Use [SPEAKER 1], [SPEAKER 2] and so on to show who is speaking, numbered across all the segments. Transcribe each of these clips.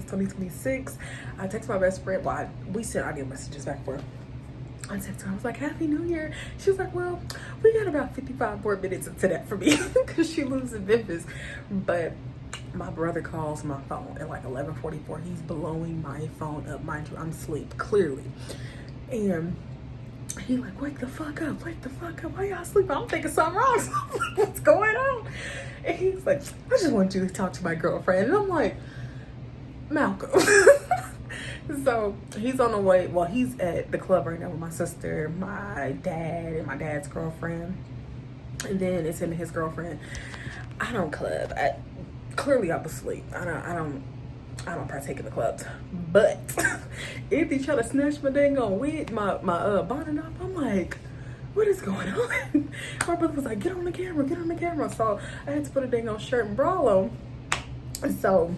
[SPEAKER 1] 2026. I text my best friend. Well, we sent audio messages back for. I texted her. I was like, Happy New Year. She was like, well, we got about 55 more minutes into that for me because she lives in Memphis. But my brother calls my phone at like 11:44. He's blowing my phone up. Mind you, I'm asleep, clearly. And he like, wake the fuck up, why y'all sleeping? I'm thinking something wrong. So I'm like, what's going on? And he's like, I just want you to talk to my girlfriend. And I'm like, Malcolm. So he's on the way. Well, he's at the club right now with my sister, my dad, and my dad's girlfriend. And then it's him and his girlfriend. I don't club. Clearly I'm asleep. I don't partake in the clubs. But if they try to snatch my dang on wig, my bonnet off, I'm like, what is going on? My brother was like, get on the camera. So I had to put a dang on shirt and bra on. So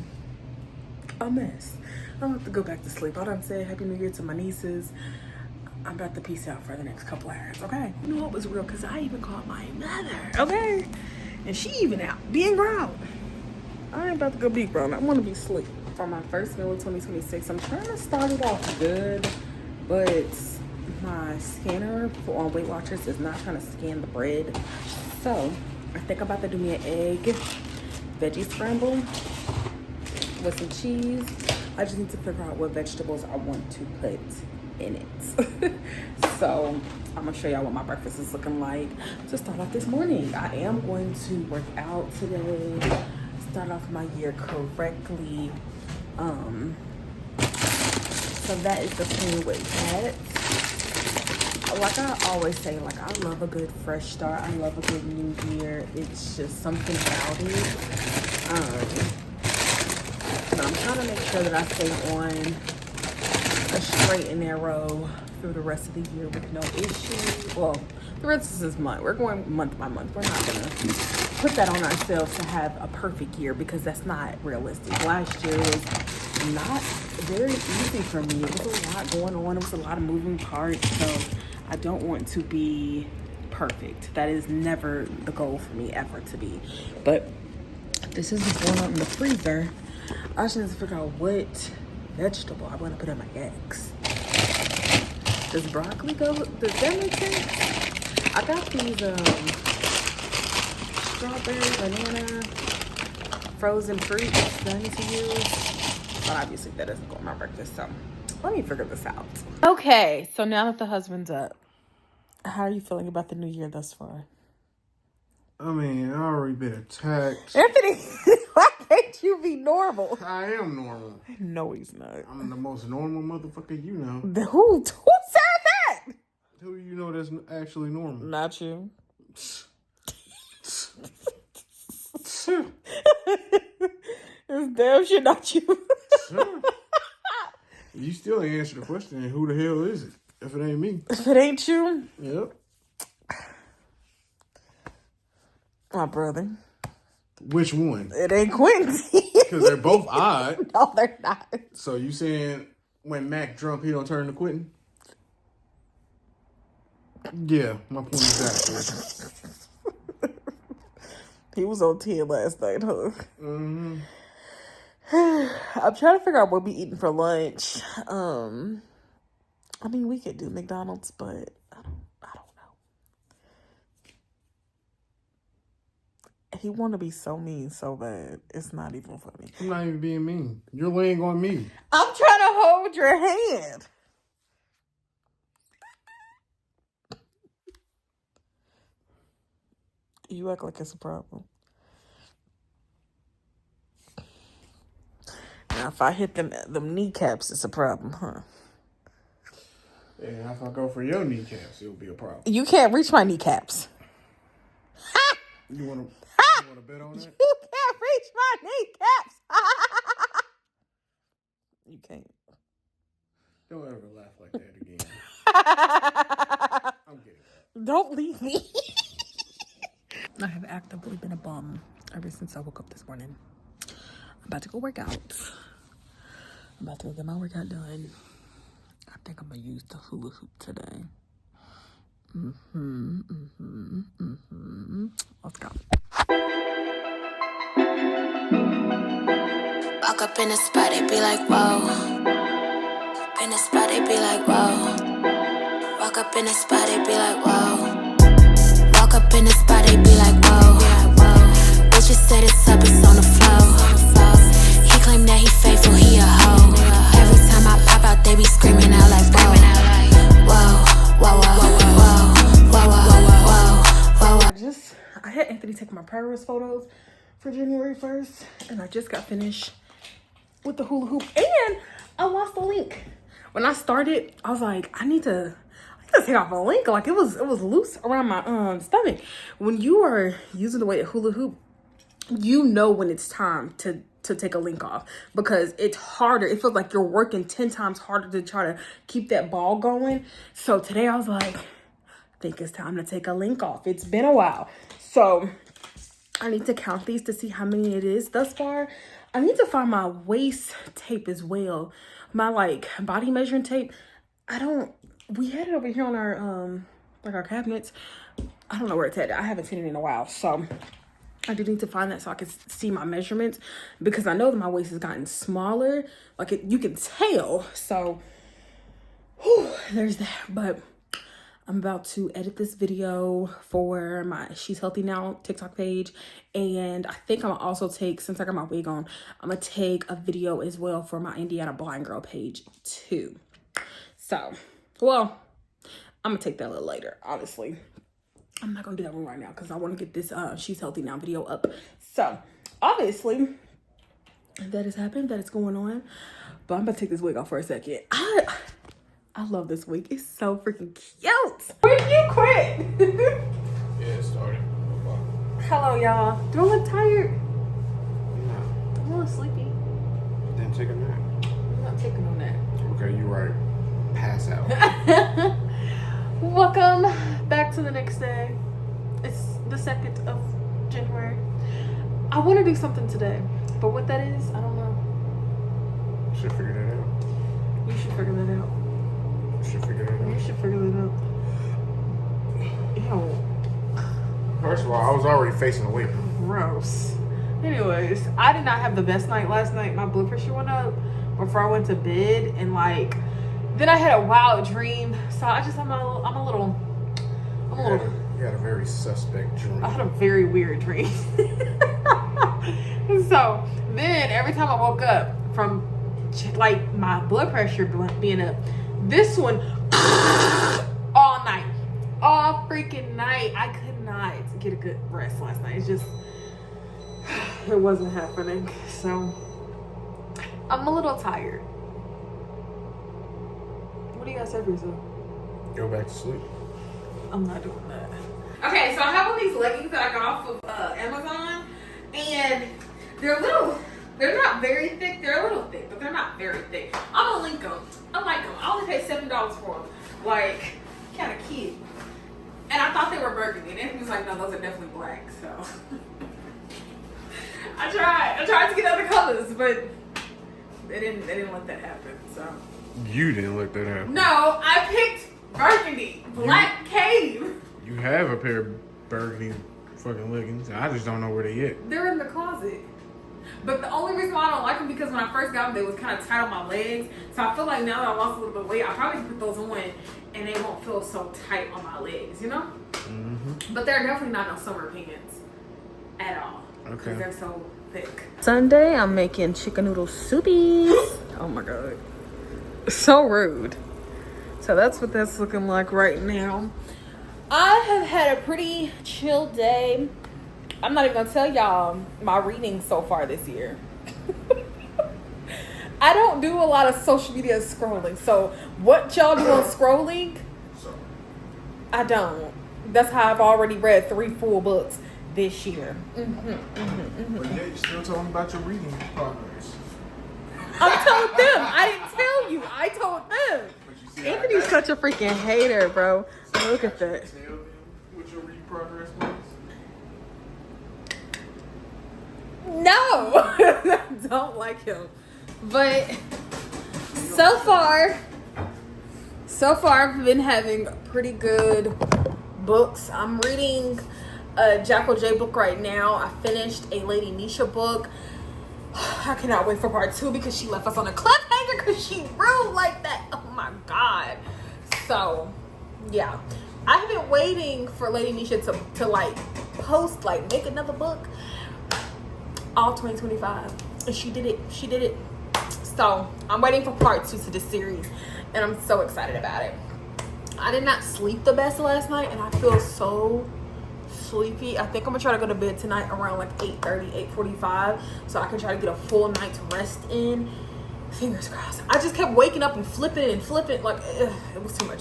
[SPEAKER 1] a mess. I'm about to go back to sleep. I done said Happy New Year to my nieces. I'm about to peace out for the next couple hours, okay? You know what was real? Because I even called my mother, okay? And she even out, being grown. I ain't about to go be grown. I want to be asleep. For my first meal of 2026, I'm trying to start it off good, but my scanner on Weight Watchers is not trying to scan the bread. So I think I'm about to do me an egg veggie scramble with some cheese. I just need to figure out what vegetables I want to put in it. So I'm gonna show y'all what my breakfast is looking like to start off this morning. I am going to work out today, start off my year correctly. So that is the plan with that. Like I always say, like I love a good fresh start. I love a good new year. It's just something about it. So I'm trying to make sure that I stay on a straight and narrow through the rest of the year with no issues. Well, the rest of this month, we're going month by month. We're not gonna put that on ourselves to have a perfect year because that's not realistic. Last year was not very easy for me. It was a lot going on. It was a lot of moving parts. So I don't want to be perfect. That is never the goal for me ever to be. But this is what's going on in the freezer. I just need to figure out what vegetable I want to put in my eggs. Does broccoli go? Does that make sense? I got these strawberry, banana, frozen fruits that I need to use. But obviously that doesn't go in my breakfast, so let me figure this out. Okay, so now that the husband's up, how are you feeling about the new year thus far?
[SPEAKER 2] I mean, I already been attacked.
[SPEAKER 1] Anthony, why can't you be normal?
[SPEAKER 2] I am normal.
[SPEAKER 1] No, he's not.
[SPEAKER 2] I'm the most normal motherfucker you know.
[SPEAKER 1] Who said that?
[SPEAKER 2] Who you know that's actually normal?
[SPEAKER 1] Not you. It's damn shit not you.
[SPEAKER 2] You still ain't answered the question. Who the hell is it? If it ain't me.
[SPEAKER 1] If it ain't you.
[SPEAKER 2] Yep.
[SPEAKER 1] My brother.
[SPEAKER 2] Which one?
[SPEAKER 1] It ain't Quincy.
[SPEAKER 2] Because they're both odd.
[SPEAKER 1] No, they're not.
[SPEAKER 2] So you saying when Mac drunk, he don't turn to Quentin? Yeah, my point is that.
[SPEAKER 1] He was on 10 last night, huh?
[SPEAKER 2] Mm-hmm.
[SPEAKER 1] I'm trying to figure out what we eating for lunch. I mean, we could do McDonald's, but I don't know. He want to be so mean so bad. It's not even funny.
[SPEAKER 2] I'm not even being mean. You're laying on me.
[SPEAKER 1] I'm trying to hold your hand. You act like it's a problem. Now, if I hit them kneecaps, it's a problem, huh?
[SPEAKER 2] And if I go for your kneecaps, it'll be a problem.
[SPEAKER 1] You can't reach my kneecaps.
[SPEAKER 2] You wanna bet on that?
[SPEAKER 1] You can't reach my kneecaps. You can't.
[SPEAKER 2] Don't ever laugh like that again. I'm getting that.
[SPEAKER 1] Don't leave me. I have actively been a bum ever since I woke up this morning. I'm about to go work out. I'm about to go get my workout done. I think I'm going to use the hula hoop today. Let's go.
[SPEAKER 3] Walk up in the spot, they be like, whoa. In the spot, they be like, whoa. Walk up in the spot, they be like, whoa. Walk up in the spot, they be like, whoa. Bitches said it's up, it's on the floor. He claimed that he faithful, he a hoe. Every time I pop out, they be screaming out like, whoa. Whoa, whoa, whoa, whoa, whoa, whoa, whoa, whoa.
[SPEAKER 1] I had Anthony take my progress photos for January 1st, and I just got finished with the hula hoop, and I lost the link. When I started, I was like, I need to take off a link. Like it was loose around my stomach. When you are using the weight of hula hoop, you know when it's time to take a link off, because it's harder. It feels like you're working 10 times harder to try to keep that ball going. So today I was like, I think it's time to take a link off. It's been a while. So I need to count these to see how many it is thus far. I need to find my waist tape as well. My like body measuring tape. We had it over here on our like our cabinets. I don't know where it's at. I haven't seen it in a while. So I do need to find that so I can see my measurements, because I know that my waist has gotten smaller. Like you can tell. So whew, there's that. But I'm about to edit this video for my She's Healthy Now TikTok page. And I think I'm gonna also take, since I got my wig on, I'm gonna take a video as well for my Indiana Blind Girl page too. So, well, I'm gonna take that a little later, honestly. I'm not gonna do that one right now because I wanna get this She's Healthy Now video up. So, obviously, that has happened, that is going on. But I'm gonna take this wig off for a second. I love this wig. It's so freaking cute. When did you quit?
[SPEAKER 2] Yeah, it started.
[SPEAKER 1] Hello, y'all. Do I look tired?
[SPEAKER 2] No.
[SPEAKER 1] I'm a little sleepy.
[SPEAKER 2] Then take a nap.
[SPEAKER 1] I'm not taking no nap.
[SPEAKER 2] Okay, you're right. Pass out.
[SPEAKER 1] Welcome back to the next day. It's the 2nd of January. I want to do something today, but what that is, I don't know.
[SPEAKER 2] Should figure that out.
[SPEAKER 1] You should figure that out.
[SPEAKER 2] Should figure that out.
[SPEAKER 1] You should figure that out. Ew.
[SPEAKER 2] First of all, I was already facing away.
[SPEAKER 1] Gross. Anyways, I did not have the best night last night. My blood pressure went up before I went to bed, and like, then I had a wild dream. So I'm a little.
[SPEAKER 2] You had a very suspect dream.
[SPEAKER 1] I had a very weird dream. So then every time I woke up from like my blood pressure being up, this one all night, all freaking night. I could not get a good rest last night. It's just, it wasn't happening. So I'm a little tired. What do you guys say for yourself?
[SPEAKER 2] Go back to sleep.
[SPEAKER 1] I'm not doing that. Okay, so I have all these leggings that I got off of Amazon, and they're not very thick. They're a little thick, but they're not very thick. I'm gonna link them. I like them. I only paid $7 for them. Like, kind of cute. And I thought they were burgundy. And Anthony was like, no, those are definitely black. So I tried to get other colors, but they didn't let that happen. So
[SPEAKER 2] You didn't let that happen.
[SPEAKER 1] no, I picked burgundy, black cave.
[SPEAKER 2] You have a pair of burgundy fucking leggings. I just don't know where they at.
[SPEAKER 1] They're in the closet. But the only reason why I don't like them, because when I first got them, they was kind of tight on my legs. So I feel like now that I lost a little bit of weight, I probably put those on and they won't feel so tight on my legs, you know? Mm-hmm. But they're definitely not no summer pants at all.
[SPEAKER 2] Okay.
[SPEAKER 1] Because they're so thick. Sunday, I'm making chicken noodle soupies. Oh my God. So rude. So that's what that's looking like right now. I have had a pretty chill day. I'm not even gonna tell y'all my reading so far this year. I don't do a lot of social media scrolling. So what y'all do on scrolling, I don't. That's how I've already read 3 full books this year.
[SPEAKER 2] But yeah, you still talking about your reading progress.
[SPEAKER 1] I told them. I didn't tell you. I told them. Anthony's such a freaking hater, bro. Look at that.
[SPEAKER 2] Tell them what your reading progress was.
[SPEAKER 1] No, I don't like him. But so far I've been having pretty good books. I'm reading a Jackal J book right now. I finished a Lady Nisha book. I cannot wait for part 2 because she left us on a cliffhanger because she rude like that. Oh my God. So, yeah. I've been waiting for Lady Nisha to like post, like make another book all 2025. And she did it. She did it. So, I'm waiting for part 2 to this series. And I'm so excited about it. I did not sleep the best last night and I feel so sleepy. I think I'm gonna try to go to bed tonight around like 8:30, 8:45 so I can try to get a full night's rest in. Fingers crossed. I just kept waking up and flipping like it was too much.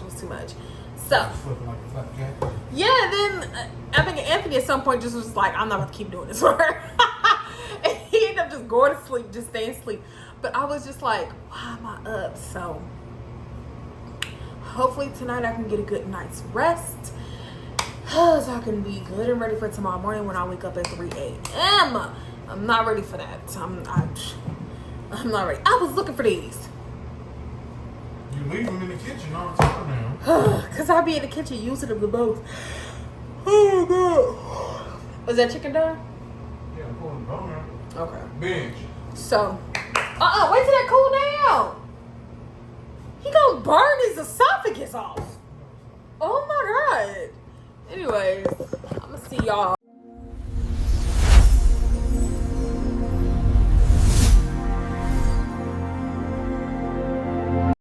[SPEAKER 1] So yeah, then I think Anthony at some point just was like, I'm not gonna keep doing this work. And he ended up just going to sleep, just staying asleep. But I was just like, why am I up? So hopefully tonight I can get a good night's rest. So I can be good and ready for tomorrow morning when I wake up at 3 a.m. I'm not ready for that. I'm not ready. I was looking for these.
[SPEAKER 2] You leave them in the kitchen all the time now.
[SPEAKER 1] Because I'll be in the kitchen using them the most. Oh, God. Was that chicken done?
[SPEAKER 2] Yeah, I'm pulling the bone out.
[SPEAKER 1] Okay.
[SPEAKER 2] Bench.
[SPEAKER 1] So, wait till that cool down. He gonna burn his esophagus off. Oh, my God. Anyways, I'm gonna see y'all.